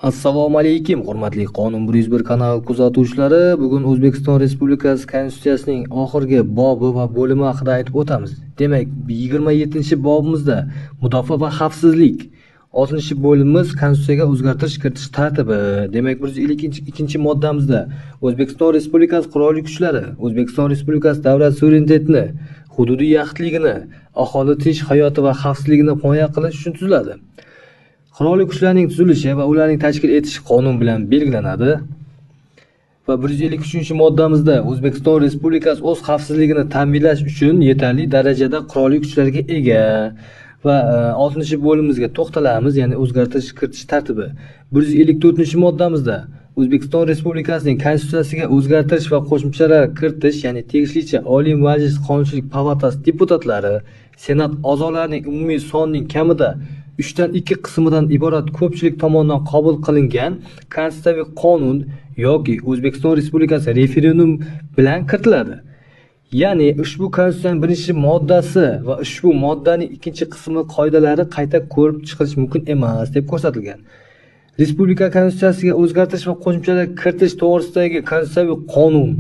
Assalomu alaykum, hurmatli Qonun 101 kanal kuzatuvchilari. Bugun O'zbekiston Respublikasi Konstitutsiyasining oxirgi bobi va bo'limi haqida aytib o'tamiz. Demak, 27-bobimizda mudofaa va xavfsizlik. 6-bo'limimiz Konstitutsiyaga o'zgartirish kiritish tartibi. Demak, 152-moddamizda O'zbekiston Respublikasi Qurolli kuchlari O'zbekiston Respublikasi davlat suverenitetini, hududiy yaxlitligini, aholi tinch hayoti va xavfsizligini himoya qilish uchun tuziladi. Qurolli kuchlarning tuzilishi va ularning tashkil etish qonun bilan belgilanadi. Va 153-moddamizda O'zbekiston Respublikasi o'z xavfsizligini ta'minlash uchun yetarli darajada qurolli kuchlarga ega. Va 6-bo'limimizga to'xtalamiz, ya'ni o'zgartirish kiritish tartibi. 154-moddamizda O'zbekiston Respublikasining Konstitutsiyasiga o'zgartirish va qo'shimchalar kiritish, ya'ni tegishlicha Oliy Majlis Qonunchilik palatasi deputatlari, Senat a'zolarining umumiy sonining kamida 3/2 qismidan iborat ko'pchilik tomonidan qabul qilingan konstitutsiyaviy qonun yoki O'zbekiston Respublikasi referendum bilan kiritiladi. Ya'ni ushbu konstitutsiyaning 1-moddasi va ushbu moddaning 2-qismi qoidalari qayta ko'rib chiqilishi mumkin emas deb ko'rsatilgan. Respublika konstitutsiyasiga o'zgartirish va qo'shimchalar kiritish to'g'risidagi konstitutsiyaviy qonun,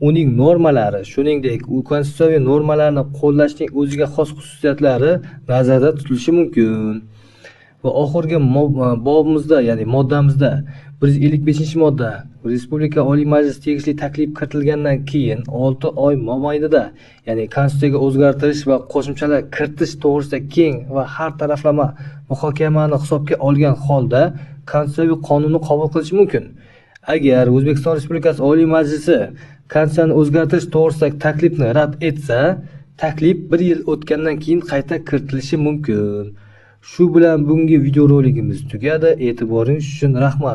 uning normalari, shuningdek, u konstitutsiyaviy normalarni qo'llashning o'ziga xos xususiyatlari nazarda tutilishi mumkin. Va oxirgi bobimizda, ya'ni moddamizda 155-modda Respublika Oliy Majlisi tegishli taklif kiritilgandan keyin 6 oy mobaynida, ya'ni Konstitutsiyaga o'zgartirish va qo'shimchalar kiritish to'g'risida keng va har taraflama muhokamani hisobga olgan holda konstitutsiyaviy qonunni qabul qilish mumkin. Agar O'zbekiston Respublikasi Oliy Majlisi Konstitutsiyani o'zgartirish to'g'risidagi taklifni rad etsa, taklif 1 yil o'tgandan keyin qayta kiritilishi mumkin. Shu bilan bugungi videorolikimiz tugadi. E'tiboringiz uchun rahmat.